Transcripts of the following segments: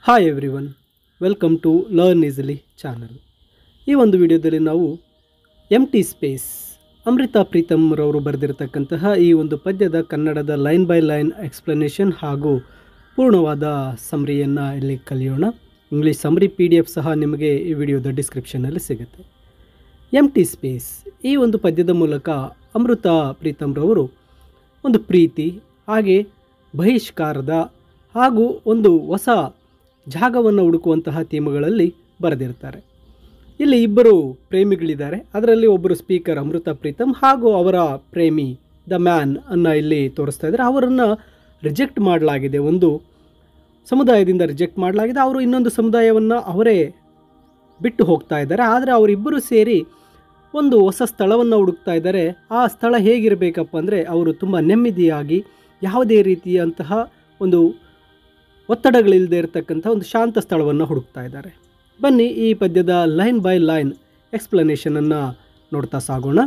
Hi everyone, welcome to learn easily channel. ಈ ಒಂದು ವಿಡಿಯೋದಲ್ಲಿ ನಾವು ಎಂಟಿ ಸ್ಪೇಸ್ ಅಮೃತಾ ಪ್ರೀತಮ್ ರವರು ಬರೆದಿರತಕ್ಕಂತಹ ಈ ಒಂದು ಪದ್ಯದ ಕನ್ನಡದ ಲೈನ್ ಬೈ ಲೈನ್ ಎಕ್ಸ್ಪ್ಲನೇಷನ್ ಹಾಗೂ ಪೂರ್ಣವಾದ ಸಮರಿಯನ್ನು ಇಲ್ಲಿ ಕಲಿಯೋಣ. ಇಂಗ್ಲೀಷ್ ಸಮರಿ PDF ಸಹ ನಿಮಗೆ ಈ ವಿಡಿಯೋದ ಡಿಸ್ಕ್ರಿಪ್ಷನಲ್ಲಿ ಸಿಗುತ್ತೆ. ಎಂಟಿ ಸ್ಪೇಸ್ ಈ ಒಂದು ಪದ್ಯದ ಮೂಲಕ ಅಮೃತಾ ಪ್ರೀತಮ್ ರವರು ಒಂದು ಪ್ರೀತಿ ಹಾಗೆ ಬಹಿಷ್ಕಾರದ ಹಾಗೂ ಒಂದು ಹೊಸ ಜಾಗವನ್ನು ಹುಡುಕುವಂತಹ ಥೀಮ್ಗಳಲ್ಲಿ ಬರೆದಿರ್ತಾರೆ. ಇಲ್ಲಿ ಇಬ್ಬರು ಪ್ರೇಮಿಗಳಿದ್ದಾರೆ. ಅದರಲ್ಲಿ ಒಬ್ಬರು ಸ್ಪೀಕರ್ ಅಮೃತಾ ಪ್ರೀತಮ್ ಹಾಗೂ ಅವರ ಪ್ರೇಮಿ ದ ಮ್ಯಾನ್ ಅನ್ನು ಇಲ್ಲಿ ತೋರಿಸ್ತಾ ಇದ್ದಾರೆ. ಅವರನ್ನು ರಿಜೆಕ್ಟ್ ಮಾಡಲಾಗಿದೆ, ಒಂದು ಸಮುದಾಯದಿಂದ ರಿಜೆಕ್ಟ್ ಮಾಡಲಾಗಿದೆ. ಅವರು ಇನ್ನೊಂದು ಸಮುದಾಯವನ್ನು ಅವರೇ ಬಿಟ್ಟು ಹೋಗ್ತಾ ಇದ್ದಾರೆ. ಆದರೆ ಅವರಿಬ್ಬರು ಸೇರಿ ಒಂದು ಹೊಸ ಸ್ಥಳವನ್ನು ಹುಡುಕ್ತಾ ಇದ್ದಾರೆ. ಆ ಸ್ಥಳ ಹೇಗಿರಬೇಕಪ್ಪ ಅಂದರೆ ಅವರು ತುಂಬ ನೆಮ್ಮದಿಯಾಗಿ ಯಾವುದೇ ರೀತಿಯಂತಹ ಒಂದು ಒತ್ತಡಗಳಿಲ್ಲದೆ ಇರತಕ್ಕಂಥ ಒಂದು ಶಾಂತ ಸ್ಥಳವನ್ನು ಹುಡುಕ್ತಾ ಇದ್ದಾರೆ. ಬನ್ನಿ ಈ ಪದ್ಯದ ಲೈನ್ ಬೈ ಲೈನ್ ಎಕ್ಸ್ಪ್ಲನೇಷನನ್ನು ನೋಡ್ತಾ ಸಾಗೋಣ.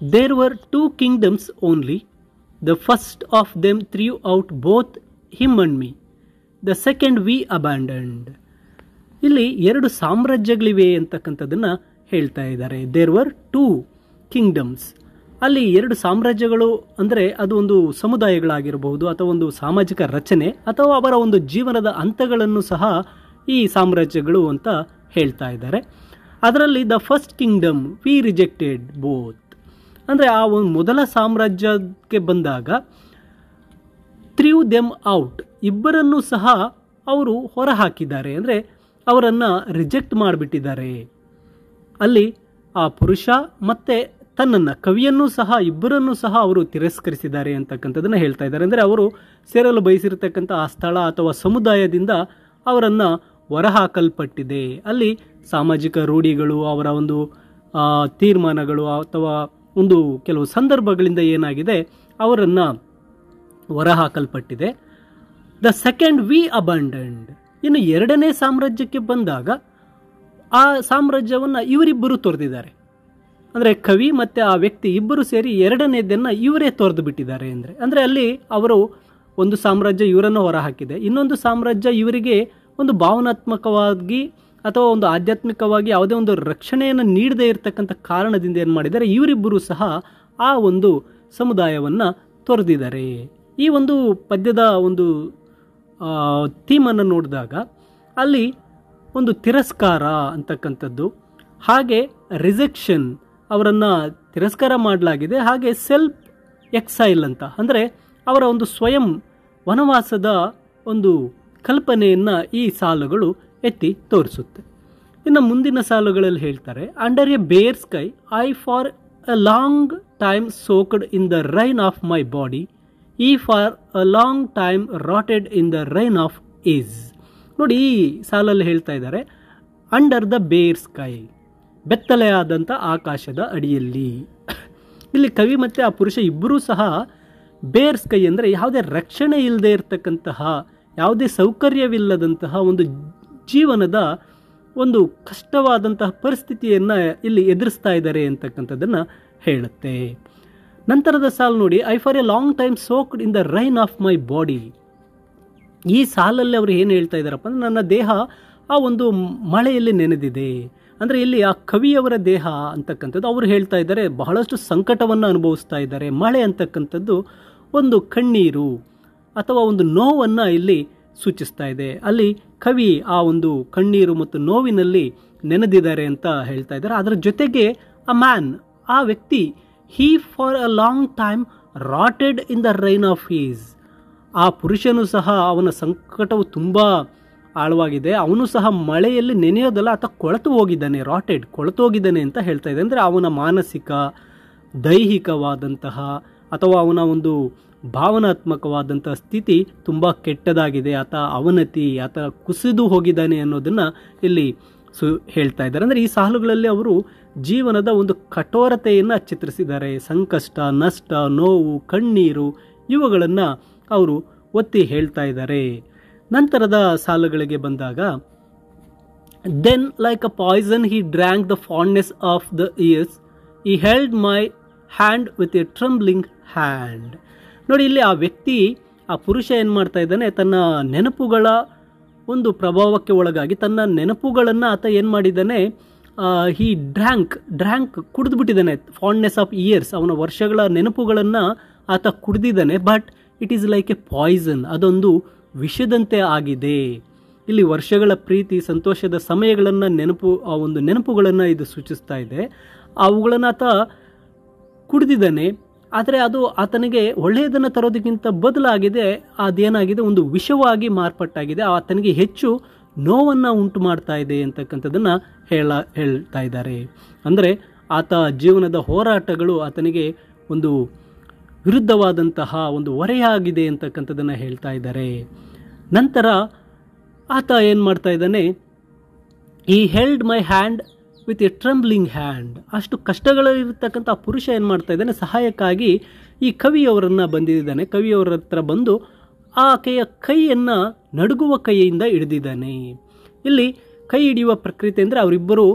There were 2 kingdoms only. The first of them threw out both him and me. The second we abandoned. ಇಲ್ಲಿ 2 ಸಾಮ್ರಾಜ್ಯಗಳಿವೆ ಅಂತಕ್ಕಂಥದ್ದನ್ನು ಹೇಳ್ತಾ ಇದ್ದಾರೆ. There were 2 kingdoms. ಅಲ್ಲಿ 2 ಸಾಮ್ರಾಜ್ಯಗಳು ಅಂದರೆ ಅದು ಒಂದು ಸಮುದಾಯಗಳಾಗಿರಬಹುದು ಅಥವಾ ಒಂದು ಸಾಮಾಜಿಕ ರಚನೆ ಅಥವಾ ಅವರ ಒಂದು ಜೀವನದ ಹಂತಗಳನ್ನು ಸಹ ಈ ಸಾಮ್ರಾಜ್ಯಗಳು ಅಂತ ಹೇಳ್ತಾ ಇದ್ದಾರೆ. ಅದರಲ್ಲಿ the first kingdom we rejected both. ಅಂದರೆ ಆ ಒಂದು ಮೊದಲ ಸಾಮ್ರಾಜ್ಯಕ್ಕೆ ಬಂದಾಗ ಥ್ರೀವ್ ದೆಮ್ ಔಟ್, ಇಬ್ಬರನ್ನು ಸಹ ಅವರು ಹೊರ ಹಾಕಿದ್ದಾರೆ, ಅಂದರೆ ಅವರನ್ನು ರಿಜೆಕ್ಟ್ ಮಾಡಿಬಿಟ್ಟಿದ್ದಾರೆ. ಅಲ್ಲಿ ಆ ಪುರುಷ ಮತ್ತು ತನ್ನನ್ನು ಕವಿಯನ್ನು ಸಹ ಇಬ್ಬರನ್ನು ಸಹ ಅವರು ತಿರಸ್ಕರಿಸಿದ್ದಾರೆ ಅಂತಕ್ಕಂಥದ್ದನ್ನು ಹೇಳ್ತಾ ಇದ್ದಾರೆ. ಅಂದರೆ ಅವರು ಸೇರಲು ಬಯಸಿರತಕ್ಕಂಥ ಆ ಸ್ಥಳ ಅಥವಾ ಸಮುದಾಯದಿಂದ ಅವರನ್ನು ಹೊರಹಾಕಲ್ಪಟ್ಟಿದೆ. ಅಲ್ಲಿ ಸಾಮಾಜಿಕ ರೂಢಿಗಳು, ಅವರ ಒಂದು ತೀರ್ಮಾನಗಳು ಅಥವಾ ಒಂದು ಕೆಲವು ಸಂದರ್ಭಗಳಿಂದ ಏನಾಗಿದೆ ಅವರನ್ನು ಹೊರಹಾಕಲ್ಪಟ್ಟಿದೆ. The second we abandoned. ಇನ್ನು 2ನೇ ಸಾಮ್ರಾಜ್ಯಕ್ಕೆ ಬಂದಾಗ ಆ ಸಾಮ್ರಾಜ್ಯವನ್ನು ಇವರಿಬ್ಬರು ತೊರೆದಿದ್ದಾರೆ. ಅಂದರೆ ಕವಿ ಮತ್ತು ಆ ವ್ಯಕ್ತಿ ಇಬ್ಬರು ಸೇರಿ 2ನೇದನ್ನು ಇವರೇ ತೊರೆದು ಬಿಟ್ಟಿದ್ದಾರೆ. ಅಂದರೆ ಅಲ್ಲಿ ಅವರು ಒಂದು ಸಾಮ್ರಾಜ್ಯ ಇವರನ್ನು ಹೊರಹಾಕಿದೆ, ಇನ್ನೊಂದು ಸಾಮ್ರಾಜ್ಯ ಇವರಿಗೆ ಒಂದು ಭಾವನಾತ್ಮಕವಾಗಿ ಅಥವಾ ಒಂದು ಆಧ್ಯಾತ್ಮಿಕವಾಗಿ ಯಾವುದೇ ಒಂದು ರಕ್ಷಣೆಯನ್ನು ನೀಡದೇ ಇರತಕ್ಕಂಥ ಕಾರಣದಿಂದ ಏನು ಮಾಡಿದ್ದಾರೆ, ಇವರಿಬ್ಬರು ಸಹ ಆ ಒಂದು ಸಮುದಾಯವನ್ನು ತೊರೆದಿದ್ದಾರೆ. ಈ ಒಂದು ಪದ್ಯದ ಒಂದು ಥೀಮನ್ನು ನೋಡಿದಾಗ ಅಲ್ಲಿ ಒಂದು ತಿರಸ್ಕಾರ ಅಂತಕ್ಕಂಥದ್ದು, ಹಾಗೆ ರಿಜೆಕ್ಷನ್, ಅವರನ್ನು ತಿರಸ್ಕಾರ ಮಾಡಲಾಗಿದೆ, ಹಾಗೆ ಸೆಲ್ಫ್ ಎಕ್ಸೈಲ್ ಅಂತ ಅಂದರೆ ಅವರ ಒಂದು ಸ್ವಯಂ ವನವಾಸದ ಒಂದು ಕಲ್ಪನೆಯನ್ನು ಈ ಸಾಲುಗಳು ಎತ್ತಿ ತೋರಿಸುತ್ತೆ. ಇನ್ನು ಮುಂದಿನ ಸಾಲುಗಳಲ್ಲಿ ಹೇಳ್ತಾರೆ, under a bare sky I for a long time soaked in the rain of my body, he for a long time rotted in the rain of his. ನೋಡಿ, ಈ ಸಾಲಲ್ಲಿ ಹೇಳ್ತಾ ಇದ್ದಾರೆ ಅಂಡರ್ ದ ಬೇರ್ ಸ್ಕೈ, ಬೆತ್ತಲೆಯಾದಂಥ ಆಕಾಶದ ಅಡಿಯಲ್ಲಿ. ಇಲ್ಲಿ ಕವಿ ಮತ್ತು ಆ ಪುರುಷ ಇಬ್ಬರೂ ಸಹ ಬೇರ್ ಸ್ಕೈ ಅಂದರೆ ಯಾವುದೇ ರಕ್ಷಣೆ ಇಲ್ಲದೆ ಇರತಕ್ಕಂತಹ, ಯಾವುದೇ ಸೌಕರ್ಯವಿಲ್ಲದಂತಹ ಒಂದು ಜೀವನದ ಒಂದು ಕಷ್ಟವಾದಂತಹ ಪರಿಸ್ಥಿತಿಯನ್ನು ಇಲ್ಲಿ ಎದುರಿಸ್ತಾ ಇದ್ದಾರೆ ಅಂತಕ್ಕಂಥದ್ದನ್ನು ಹೇಳುತ್ತೆ. ನಂತರದ ಸಾಲು ನೋಡಿ, I for a long time soaked in the rain of my body. ಈ ಸಾಲಲ್ಲಿ ಅವರು ಏನು ಹೇಳ್ತಾ ಇದ್ದಾರಪ್ಪ ಅಂದರೆ ನನ್ನ ದೇಹ ಆ ಒಂದು ಮಳೆಯಲ್ಲಿ ನೆನೆದಿದೆ. ಅಂದರೆ ಇಲ್ಲಿ ಆ ಕವಿಯವರ ದೇಹ ಅಂತಕ್ಕಂಥದ್ದು ಅವರು ಹೇಳ್ತಾ ಇದ್ದಾರೆ ಬಹಳಷ್ಟು ಸಂಕಟವನ್ನು ಅನುಭವಿಸ್ತಾ ಇದ್ದಾರೆ. ಮಳೆ ಅಂತಕ್ಕಂಥದ್ದು ಒಂದು ಕಣ್ಣೀರು ಅಥವಾ ಒಂದು ನೋವನ್ನು ಇಲ್ಲಿ ಸೂಚಿಸ್ತಾ ಇದೆ. ಅಲ್ಲಿ ಕವಿ ಆ ಒಂದು ಕಣ್ಣೀರು ಮತ್ತು ನೋವಿನಲ್ಲಿ ನೆನೆದಿದ್ದಾರೆ ಅಂತ ಹೇಳ್ತಾ ಇದ್ದಾರೆ. ಅದರ ಜೊತೆಗೆ ಅ ಮ್ಯಾನ್, ಆ ವ್ಯಕ್ತಿ, he for a long time rotted in the rain of his. ಆ ಪುರುಷನು ಸಹ ಅವನ ಸಂಕಟವು ತುಂಬ ಆಳವಾಗಿದೆ, ಅವನು ಸಹ ಮಳೆಯಲ್ಲಿ ನೆನೆಯೋದಲ್ಲ, ಆತ ಕೊಳೆತು ಹೋಗಿದ್ದಾನೆ, ರಾಟೆಡ್, ಕೊಳೆತು ಹೋಗಿದ್ದಾನೆ ಅಂತ ಹೇಳ್ತಾ ಇದೆ. ಅಂದರೆ ಅವನ ಮಾನಸಿಕ, ದೈಹಿಕವಾದಂತಹ ಅಥವಾ ಅವನ ಒಂದು ಭಾವನಾತ್ಮಕವಾದಂಥ ಸ್ಥಿತಿ ತುಂಬ ಕೆಟ್ಟದಾಗಿದೆ, ಆತ ಅವನತಿ, ಆತ ಕುಸಿದು ಹೋಗಿದ್ದಾನೆ ಅನ್ನೋದನ್ನು ಇಲ್ಲಿ ಹೇಳ್ತಾ ಇದ್ದಾರೆ. ಅಂದರೆ ಈ ಸಾಲುಗಳಲ್ಲಿ ಅವರು ಜೀವನದ ಒಂದು ಕಠೋರತೆಯನ್ನು ಚಿತ್ರಿಸಿದ್ದಾರೆ. ಸಂಕಷ್ಟ, ನಷ್ಟ, ನೋವು, ಕಣ್ಣೀರು ಇವುಗಳನ್ನು ಅವರು ಒತ್ತಿ ಹೇಳ್ತಾ ಇದ್ದಾರೆ. ನಂತರದ ಸಾಲುಗಳಿಗೆ ಬಂದಾಗ, then like a poison he drank the fondness of the years, he held my hand with a trembling hand. ನೋಡಿ, ಇಲ್ಲಿ ಆ ವ್ಯಕ್ತಿ, ಆ ಪುರುಷ ಏನು ಮಾಡ್ತಾ ಇದ್ದಾನೆ, ತನ್ನ ನೆನಪುಗಳ ಒಂದು ಪ್ರಭಾವಕ್ಕೆ ಒಳಗಾಗಿ ತನ್ನ ನೆನಪುಗಳನ್ನು ಆತ ಏನು ಮಾಡಿದ್ದಾನೆ, ಈ ಡ್ರ್ಯಾಂಕ್ ಕುಡಿದ್ಬಿಟ್ಟಿದ್ದಾನೆ. ಫಾಂಡ್ನೆಸ್ ಆಫ್ ಇಯರ್ಸ್, ಅವನ ವರ್ಷಗಳ ನೆನಪುಗಳನ್ನು ಆತ ಕುಡಿದಿದ್ದಾನೆ. But it is like a poison, ಅದೊಂದು ವಿಷದಂತೆ ಆಗಿದೆ. ಇಲ್ಲಿ ವರ್ಷಗಳ ಪ್ರೀತಿ ಸಂತೋಷದ ಸಮಯಗಳನ್ನು ಆ ಒಂದು ನೆನಪುಗಳನ್ನು ಇದು ಸೂಚಿಸ್ತಾ ಇದೆ. ಅವುಗಳನ್ನು ಆತ ಕುಡಿದಿದ್ದಾನೆ. ಆದರೆ ಅದು ಆತನಿಗೆ ಒಳ್ಳೆಯದನ್ನು ತರೋದಕ್ಕಿಂತ ಬದಲಾಗಿದೆ, ಅದೇನಾಗಿದೆ, ಒಂದು ವಿಷವಾಗಿ ಮಾರ್ಪಟ್ಟಾಗಿದೆ. ಆತನಿಗೆ ಹೆಚ್ಚು ನೋವನ್ನು ಉಂಟು ಮಾಡ್ತಾ ಇದೆ ಅಂತಕ್ಕಂಥದ್ದನ್ನು ಹೇಳ್ತಾ ಇದ್ದಾರೆ. ಅಂದರೆ ಆತ ಜೀವನದ ಹೋರಾಟಗಳು ಆತನಿಗೆ ಒಂದು ವಿರುದ್ಧವಾದಂತಹ ಒಂದು ಹೊರೆಯಾಗಿದೆ ಅಂತಕ್ಕಂಥದ್ದನ್ನು ಹೇಳ್ತಾ ಇದ್ದಾರೆ. ನಂತರ ಆತ ಏನು ಮಾಡ್ತಾ ಇದ್ದಾನೆ, he held my hand with a trembling hand. ಅಷ್ಟು ಕಷ್ಟಗಳಿರ್ತಕ್ಕಂಥ ಆ ಪುರುಷ ಏನು ಮಾಡ್ತಾ ಇದ್ದಾನೆ, ಸಹಾಯಕ್ಕಾಗಿ ಈ ಕವಿಯವರನ್ನು ಬಂದಿದ್ದಾನೆ. ಕವಿಯವರ ಹತ್ರ ಬಂದು ಆಕೆಯ ಕೈಯನ್ನು ನಡುಗುವ ಕೈಯಿಂದ ಹಿಡಿದಿದ್ದಾನೆ. ಇಲ್ಲಿ ಕೈ ಹಿಡಿಯುವ ಪ್ರಕ್ರಿಯೆ ಅಂದರೆ ಅವರಿಬ್ಬರು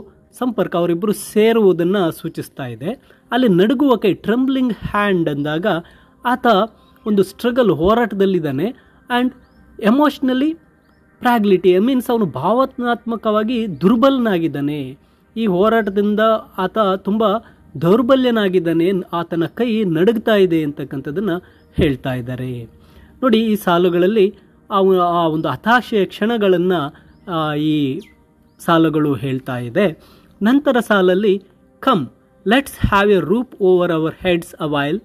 ಸಂಪರ್ಕ, ಅವರಿಬ್ಬರು ಸೇರುವುದನ್ನು ಸೂಚಿಸ್ತಾ ಇದೆ. ಅಲ್ಲಿ ನಡುಗುವ ಕೈ, ಟ್ರಂಬ್ಲಿಂಗ್ ಹ್ಯಾಂಡ್ ಅಂದಾಗ ಆತ ಒಂದು ಸ್ಟ್ರಗಲ್, ಹೋರಾಟದಲ್ಲಿದ್ದಾನೆ. ಆ್ಯಂಡ್ ಎಮೋಷ್ನಲಿ ಫ್ರಾಗಿಲಿಟಿ ಮೀನ್ಸ್ ಅವನು ಭಾವನಾತ್ಮಕವಾಗಿ ದುರ್ಬಲನಾಗಿದ್ದಾನೆ. ಈ ಹೋರಾಟದಿಂದ ಆತ ತುಂಬ ದೌರ್ಬಲ್ಯನಾಗಿದ್ದಾನೆ. ಆತನ ಕೈ ನಡುಗ್ತಾ ಇದೆ ಅಂತಕ್ಕಂಥದ್ದನ್ನು ಹೇಳ್ತಾ ಇದ್ದಾರೆ. ನೋಡಿ, ಈ ಸಾಲುಗಳಲ್ಲಿ ಆ ಒಂದು ಹತಾಶೆಯ ಕ್ಷಣಗಳನ್ನು ಈ ಸಾಲುಗಳು ಹೇಳ್ತಾ ಇದೆ. ನಂತರ ಸಾಲಲ್ಲಿ come let's have a roof over our heads a while,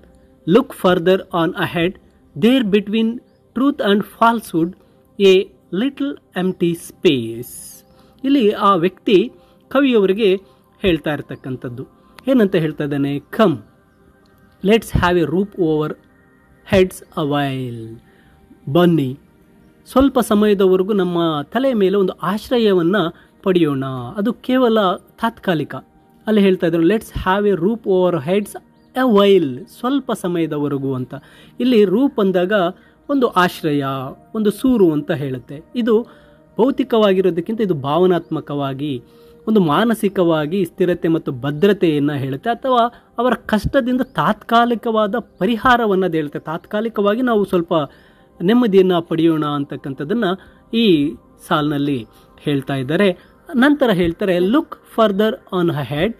look further on ahead, there between truth and falsehood a little empty space. ಇಲ್ಲಿ ಆ ವ್ಯಕ್ತಿ ಕವಿಯವರಿಗೆ ಹೇಳ್ತಾ ಇರ್ತಕ್ಕಂಥದ್ದು ಏನಂತ ಹೇಳ್ತಾ ಇದ್ದಾನೆ, come let's have a roof over heads a while. ಬನ್ನಿ, ಸ್ವಲ್ಪ ಸಮಯದವರೆಗೂ ನಮ್ಮ ತಲೆ ಮೇಲೆ ಒಂದು ಆಶ್ರಯವನ್ನು ಪಡೆಯೋಣ. ಅದು ಕೇವಲ ತಾತ್ಕಾಲಿಕ. ಅಲ್ಲಿ ಹೇಳ್ತಾ ಇದ್ದಾರೆ let's have a roof over heads a while, ಸ್ವಲ್ಪ ಸಮಯದವರೆಗೂ ಅಂತ. ಇಲ್ಲಿ ರೂಪ್ ಅಂದಾಗ ಒಂದು ಆಶ್ರಯ, ಒಂದು ಸೂರು ಅಂತ ಹೇಳುತ್ತೆ. ಇದು ಭೌತಿಕವಾಗಿರೋದಕ್ಕಿಂತ ಇದು ಭಾವನಾತ್ಮಕವಾಗಿ, ಒಂದು ಮಾನಸಿಕವಾಗಿ ಸ್ಥಿರತೆ ಮತ್ತು ಭದ್ರತೆಯನ್ನು ಹೇಳುತ್ತೆ. ಅಥವಾ ಅವರ ಕಷ್ಟದಿಂದ ತಾತ್ಕಾಲಿಕವಾದ ಪರಿಹಾರವನ್ನು ಹೇಳುತ್ತೆ. ತಾತ್ಕಾಲಿಕವಾಗಿ ನಾವು ಸ್ವಲ್ಪ ನೆಮ್ಮದಿಯನ್ನು ಪಡೆಯೋಣ ಅಂತಕ್ಕಂಥದ್ದನ್ನು ಈ ಸಾಲಿನಲ್ಲಿ ಹೇಳ್ತಾ ಇದ್ದಾರೆ. ನಂತರ ಹೇಳ್ತಾರೆ look further on ahead,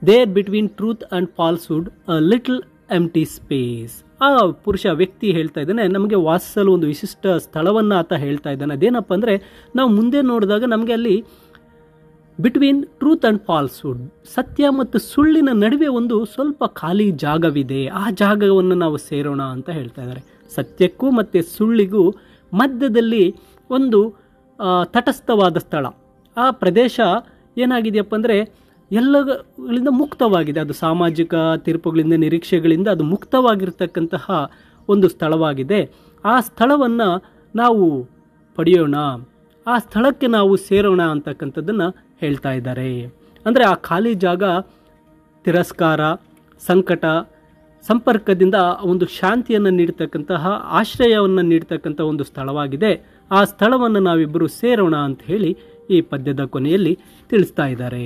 there between truth and falsehood a little empty space. ಆ ಪುರುಷ ವ್ಯಕ್ತಿ ಹೇಳ್ತಾ ಇದ್ದಾನೆ, ನಮಗೆ ವಾಸಿಸಲು ಒಂದು ವಿಶಿಷ್ಟ ಸ್ಥಳವನ್ನು ಆತ ಹೇಳ್ತಾ ಇದ್ದಾನೆ. ಅದೇನಪ್ಪ ಅಂದರೆ, ನಾವು ಮುಂದೆ ನೋಡಿದಾಗ ನಮಗೆ ಅಲ್ಲಿ ಬಿಟ್ವೀನ್ ಟ್ರೂತ್ ಆ್ಯಂಡ್ ಫಾಲ್ಸ್ಹುಡ್, ಸತ್ಯ ಮತ್ತು ಸುಳ್ಳಿನ ನಡುವೆ ಒಂದು ಸ್ವಲ್ಪ ಖಾಲಿ ಜಾಗವಿದೆ. ಆ ಜಾಗವನ್ನು ನಾವು ಸೇರೋಣ ಅಂತ ಹೇಳ್ತಾ ಇದ್ದಾರೆ. ಸತ್ಯಕ್ಕೂ ಮತ್ತು ಸುಳ್ಳಿಗೂ ಮಧ್ಯದಲ್ಲಿ ಒಂದು ತಟಸ್ಥವಾದ ಸ್ಥಳ. ಆ ಪ್ರದೇಶ ಏನಾಗಿದೆಯಪ್ಪ ಅಂದರೆ ಎಲ್ಲಗಳಿಂದ ಮುಕ್ತವಾಗಿದೆ. ಅದು ಸಾಮಾಜಿಕ ತೀರ್ಪುಗಳಿಂದ, ನಿರೀಕ್ಷೆಗಳಿಂದ ಅದು ಮುಕ್ತವಾಗಿರ್ತಕ್ಕಂತಹ ಒಂದು ಸ್ಥಳವಾಗಿದೆ. ಆ ಸ್ಥಳವನ್ನು ನಾವು ಪಡೆಯೋಣ, ಆ ಸ್ಥಳಕ್ಕೆ ನಾವು ಸೇರೋಣ ಅಂತಕ್ಕಂಥದ್ದನ್ನು ಹೇಳ್ತಾ ಇದ್ದಾರೆ. ಅಂದರೆ ಆ ಖಾಲಿ ಜಾಗ ತಿರಸ್ಕಾರ, ಸಂಕಟ, ಸಂಪರ್ಕದಿಂದ ಒಂದು ಶಾಂತಿಯನ್ನು ನೀಡ್ತಕ್ಕಂತಹ, ಆಶ್ರಯವನ್ನು ನೀಡ್ತಕ್ಕಂಥ ಒಂದು ಸ್ಥಳವಾಗಿದೆ. ಆ ಸ್ಥಳವನ್ನು ನಾವಿಬ್ಬರು ಸೇರೋಣ ಅಂತ ಹೇಳಿ ಈ ಪದ್ಯದ ಕೊನೆಯಲ್ಲಿ ತಿಳಿಸ್ತಾ ಇದ್ದಾರೆ.